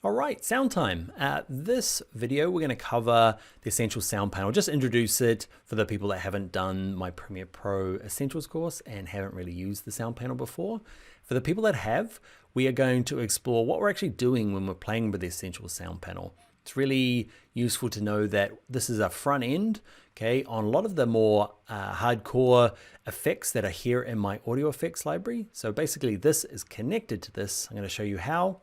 All right, sound time. This video, we're going to cover the Essential Sound Panel, just introduce it for the people that haven't done my Premiere Pro Essentials course and haven't really used the sound panel before. For the people that have, we are going to explore what we're actually doing when we're playing with the Essential Sound Panel. It's really useful to know that this is a front end, okay, on a lot of the more hardcore effects that are here in my audio effects library. So basically this is connected to this. I'm going to show you how.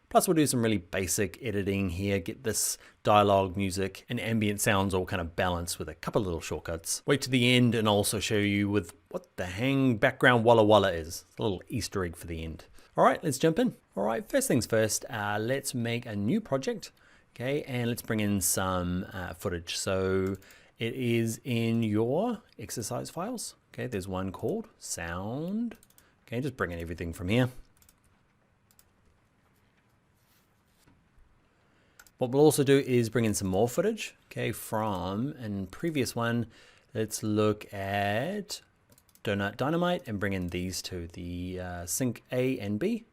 Plus we'll do some really basic editing here, get this dialogue, music, and ambient sounds all kind of balanced with a couple of little shortcuts. Wait to the end and I'll also show you with what the hang background Walla Walla is. A little Easter egg for the end. All right, let's jump in. All right, first things first, let's make a new project. Okay, and let's bring in some footage. So it is in your exercise files. Okay, there's one called sound. Okay, just bring in everything from here. What we'll also do is bring in some more footage, okay, from a previous one. Let's look at Donut Dynamite and bring in these two, the sync A and B.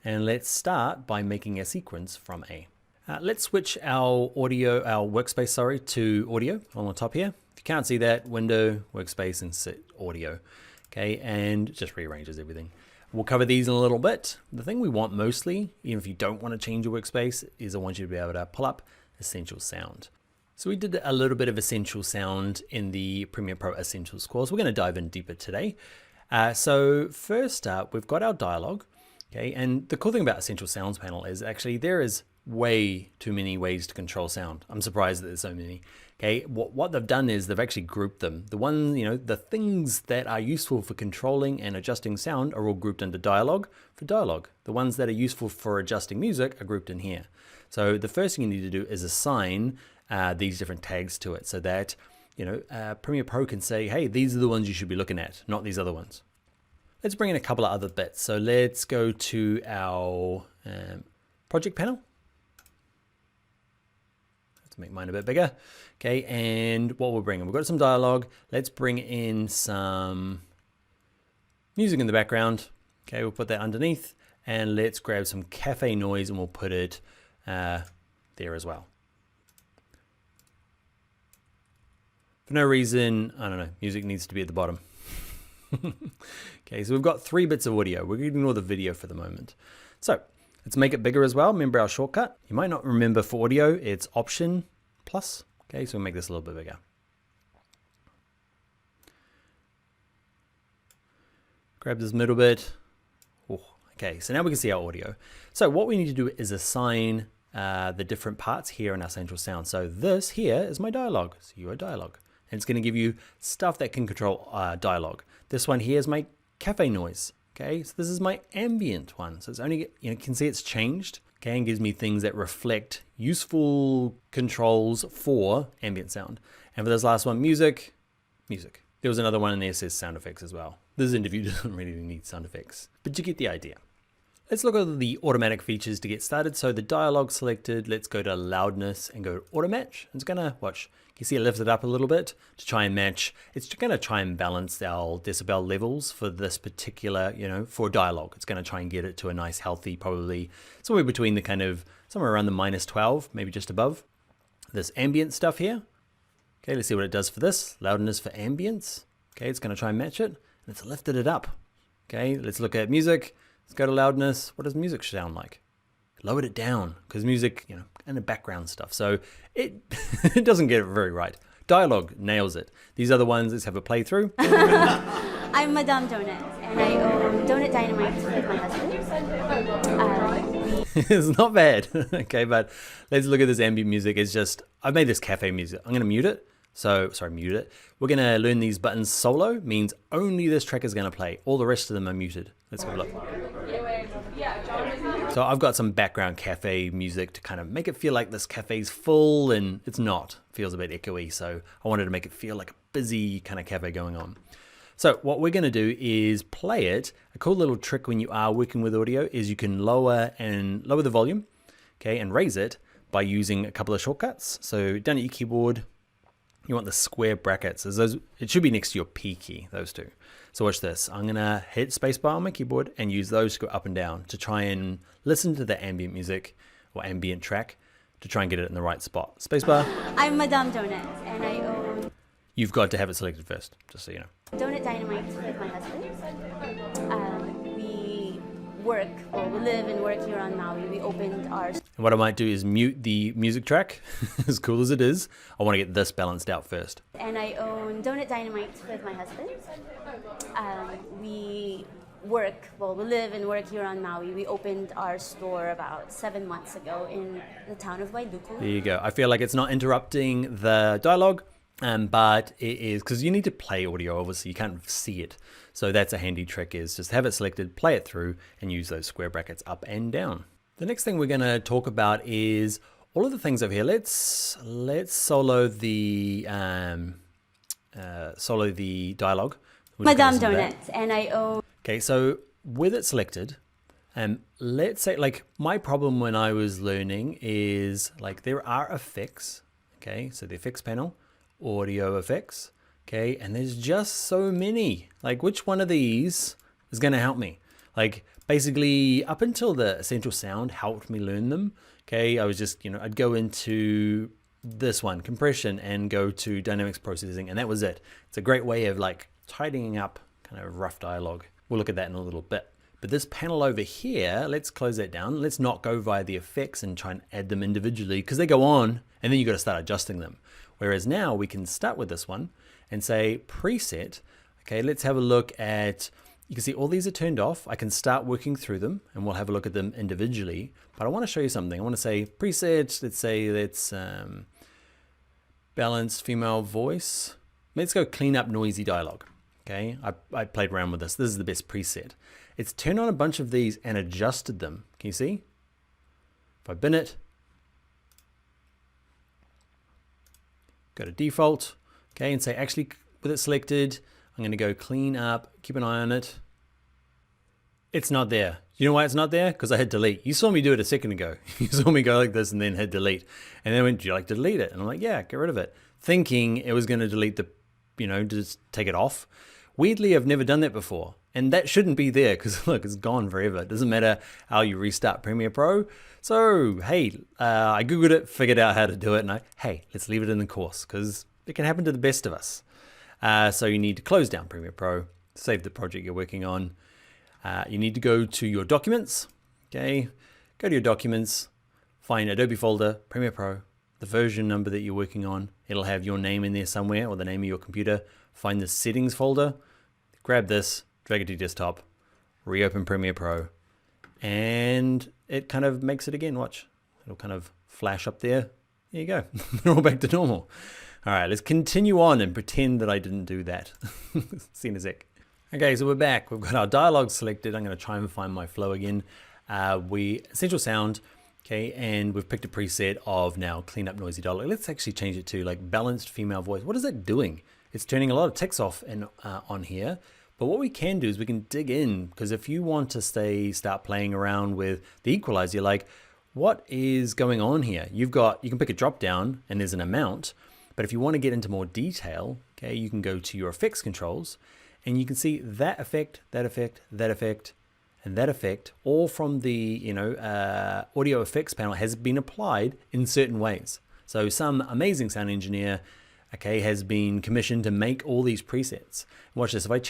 And let's start by making a sequence from A. Let's switch our workspace, sorry, to audio on the top here. If you can't see that, window, workspace, and set audio, okay, and it just rearranges everything. We'll cover these in a little bit. The thing we want mostly, even if you don't want to change your workspace, is I want you to be able to pull up Essential Sound. So we did a little bit of Essential Sound in the Premiere Pro Essentials course. We're going to dive in deeper today. So first up, we've got our dialogue. Okay, and the cool thing about Essential Sounds panel is actually there is way too many ways to control sound. I'm surprised that there's so many. Okay, what they've done is they've actually grouped them. The ones, the things that are useful for controlling and adjusting sound are all grouped under dialogue for dialogue. The ones that are useful for adjusting music are grouped in here. So the first thing you need to do is assign these different tags to it so that, Premiere Pro can say, hey, these are the ones you should be looking at, not these other ones. Let's bring in a couple of other bits. So let's go to our project panel. Let's make mine a bit bigger. Okay, and what we'll bring in, we've got some dialogue. Let's bring in some music in the background. Okay, we'll put that underneath, and let's grab some cafe noise and we'll put it there as well. For no reason, I don't know, music needs to be at the bottom. Okay, so we've got 3 bits of audio. We're going to ignore the video for the moment. So let's make it bigger as well. Remember our shortcut. You might not remember for audio, it's Option plus. Okay, so we'll make this a little bit bigger. Grab this middle bit. Oh, okay, so now we can see our audio. So what we need to do is assign the different parts here in our central sound. So this here is my dialogue. So your dialogue. And it's going to give you stuff that can control dialogue. This one here is my cafe noise. Okay, so this is my ambient one. So it's only, you can see it's changed. Okay, and gives me things that reflect useful controls for ambient sound. And for this last one, music. There was another one in there that says sound effects as well. This interview doesn't really need sound effects, but you get the idea. Let's look at the automatic features to get started. So the dialogue selected, let's go to loudness and go to auto match. It's gonna, watch, you see it lifted up a little bit to try and match. It's gonna try and balance our decibel levels for this particular, for dialogue. It's gonna try and get it to a nice healthy, probably somewhere between the somewhere around the -12, maybe just above. This ambient stuff here. Okay, let's see what it does for this. Loudness for ambience. Okay, it's gonna try and match it. And it's lifted it up. Okay, let's look at music. Let's go to loudness. What does music sound like? Lowered it down because music, and the background stuff. So it, it doesn't get it very right. Dialogue nails it. These other ones, let's have a playthrough. I'm Madame Donut, and I own Donut Dynamite with my husband. It's not bad. Okay, but let's look at this ambient music. It's just, I've made this cafe music. I'm going to mute it. So, sorry, mute it. We're going to learn these buttons solo, means only this track is going to play. All the rest of them are muted. Let's have a look. So I've got some background cafe music to kind of make it feel like this cafe's full, and it's not. It feels a bit echoey, so I wanted to make it feel like a busy kind of cafe going on. So what we're going to do is play it. A cool little trick when you are working with audio is you can lower the volume, okay, and raise it by using a couple of shortcuts. So down at your keyboard, you want the square brackets. It should be next to your P key, those two. So watch this. I'm gonna hit spacebar on my keyboard and use those to go up and down to try and listen to the ambient music or ambient track to try and get it in the right spot. Spacebar. I'm Madame Donut, and I own You've got to have it selected first, just so you know. Donut Dynamite with my husband. We live and work here on Maui. We opened our... And what I might do is mute the music track, as cool as it is. I want to get this balanced out first. And I own Donut Dynamite with my husband. We live and work here on Maui. We opened our store about 7 months ago in the town of Wailuku. There you go. I feel like it's not interrupting the dialogue, but it is, because you need to play audio, obviously, you can't see it. So that's a handy trick, is just have it selected, play it through, and use those square brackets up and down. The next thing we're going to talk about is all of the things over here. Let's solo the dialogue. Madame Donut, and I own... Okay, so with it selected, let's say, like, my problem when I was learning is, like, there are effects, okay? So the effects panel, audio effects, okay? And there's just so many. Like, which one of these is going to help me? Like, basically, up until the Essential Sound helped me learn them, okay? I was just, I'd go into this one, compression, and go to dynamics processing, and that was it. It's a great way of, like, tidying up kind of rough dialogue. We'll look at that in a little bit. But this panel over here, let's close that down. Let's not go via the effects and try and add them individually, because they go on and then you got to start adjusting them. Whereas now we can start with this one and say preset. Okay, let's have a look at, you can see all these are turned off. I can start working through them and we'll have a look at them individually. But I want to show you something. I want to say preset, let's say that's balanced female voice. Let's go clean up noisy dialogue. Okay, I played around with this. This is the best preset. It's turned on a bunch of these and adjusted them. Can you see? If I bin it, go to default, okay, and say actually with it selected, I'm going to go clean up, keep an eye on it. It's not there. You know why it's not there? Because I hit delete. You saw me do it a second ago. You saw me go like this and then hit delete. And then went, do you like to delete it? And I'm like, yeah, get rid of it. Thinking it was going to delete the, just take it off. Weirdly, I've never done that before. And that shouldn't be there because look, it's gone forever. It doesn't matter how you restart Premiere Pro. So, hey, I Googled it, figured out how to do it. And hey, let's leave it in the course because it can happen to the best of us. So you need to close down Premiere Pro, save the project you're working on. You need to go to your documents. Okay, go to your documents, find Adobe folder, Premiere Pro, the version number that you're working on. It'll have your name in there somewhere or the name of your computer. Find the settings folder, grab this, drag it to your desktop, reopen Premiere Pro, and it kind of makes it again. Watch, it'll kind of flash up there. There you go. They're all back to normal. All right, let's continue on and pretend that I didn't do that. See you in a sec. Okay, so we're back. We've got our dialogue selected. I'm going to try and find my flow again. Essential Sound, okay, and we've picked a preset of now clean up noisy dialogue. Let's actually change it to like balanced female voice. What is that doing? It's turning a lot of text off and on here. But what we can do is we can dig in, because if you want to start playing around with the equalizer, like what is going on here? You can pick a drop down and there's an amount, but if you want to get into more detail, okay, you can go to your effects controls and you can see that effect, that effect, that effect, and that effect, all from the audio effects panel has been applied in certain ways. So some amazing sound engineer, okay, has been commissioned to make all these presets. Watch this. If I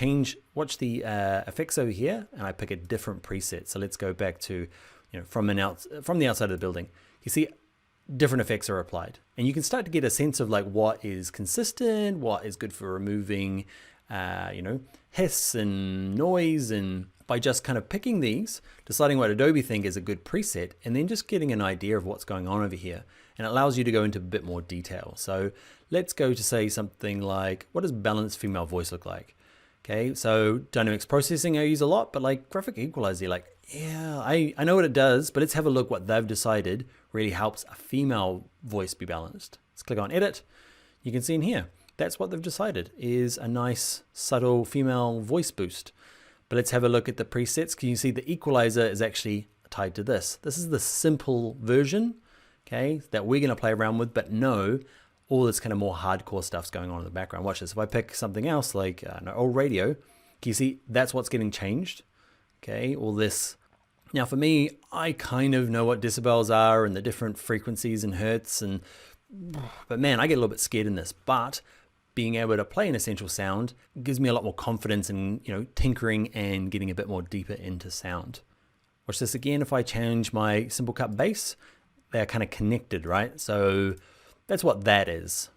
watch the effects over here, and I pick a different preset. So let's go back to, from the outside of the building. You see, different effects are applied, and you can start to get a sense of like what is consistent, what is good for removing, hiss and noise, and by just kind of picking these, deciding what Adobe think is a good preset, and then just getting an idea of what's going on over here. And it allows you to go into a bit more detail. So let's go to say something like, what does balanced female voice look like? Okay, so dynamics processing I use a lot, but like graphic equalizer, like, yeah, I know what it does, but let's have a look what they've decided really helps a female voice be balanced. Let's click on edit. You can see in here, that's what they've decided is a nice subtle female voice boost. But let's have a look at the presets. Can you see the equalizer is actually tied to this? This is the simple version, okay, that we're going to play around with, but no, all this kind of more hardcore stuff's going on in the background. Watch this. If I pick something else like an old radio, can you see that's what's getting changed? Okay, all this. Now for me, I kind of know what decibels are and the different frequencies and hertz, but man, I get a little bit scared in this. But being able to play an Essential Sound gives me a lot more confidence in, tinkering and getting a bit more deeper into sound. Watch this again. If I change my Simple Cut bass, they're kind of connected, right? So that's what that is.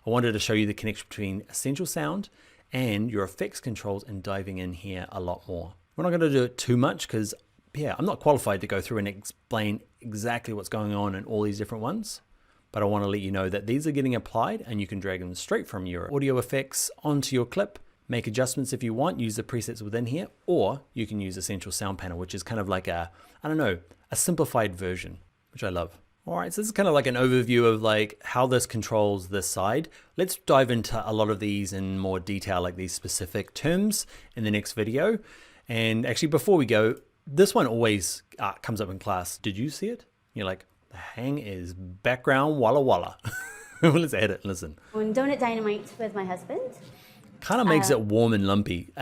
I wanted to show you the connection between Essential Sound and your effects controls and diving in here a lot more. We're not going to do it too much because, yeah, I'm not qualified to go through and explain exactly what's going on in all these different ones. But I want to let you know that these are getting applied and you can drag them straight from your audio effects onto your clip, make adjustments if you want, use the presets within here, or you can use Essential Sound Panel, which is kind of like a simplified version, which I love. All right, so this is kind of like an overview of like how this controls this side. Let's dive into a lot of these in more detail, like these specific terms in the next video. And actually, before we go, this one always comes up in class. Did you see it? You're like, the hang is background Walla Walla. Let's add it, listen. On Donut Dynamite with my husband. Kind of makes it warm and lumpy.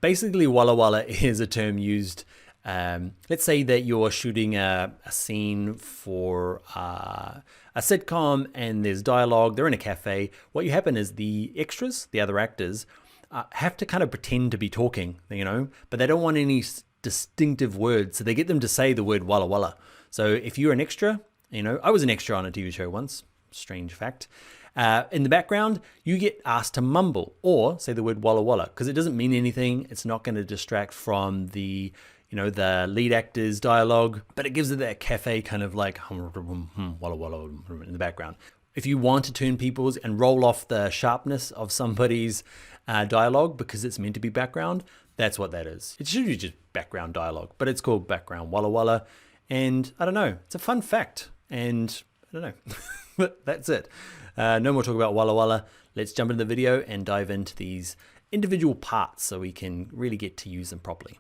Basically, Walla Walla is a term used. Let's say that you're shooting a scene for a sitcom and there's dialogue, they're in a cafe. What you happen is the extras, the other actors, have to kind of pretend to be talking, but they don't want any distinctive words. So they get them to say the word Walla Walla. So if you're an extra, I was an extra on a TV show once, strange fact. In the background, you get asked to mumble or say the word Walla Walla because it doesn't mean anything. It's not going to distract from the the lead actor's dialogue, but it gives it that cafe kind of like Walla Walla in the background. If you want to turn people's and roll off the sharpness of somebody's dialogue because it's meant to be background, that's what that is. It should be just background dialogue, but it's called background Walla Walla. And I don't know, it's a fun fact. And I don't know, but that's it. No more talk about Walla Walla. Let's jump into the video and dive into these individual parts so we can really get to use them properly.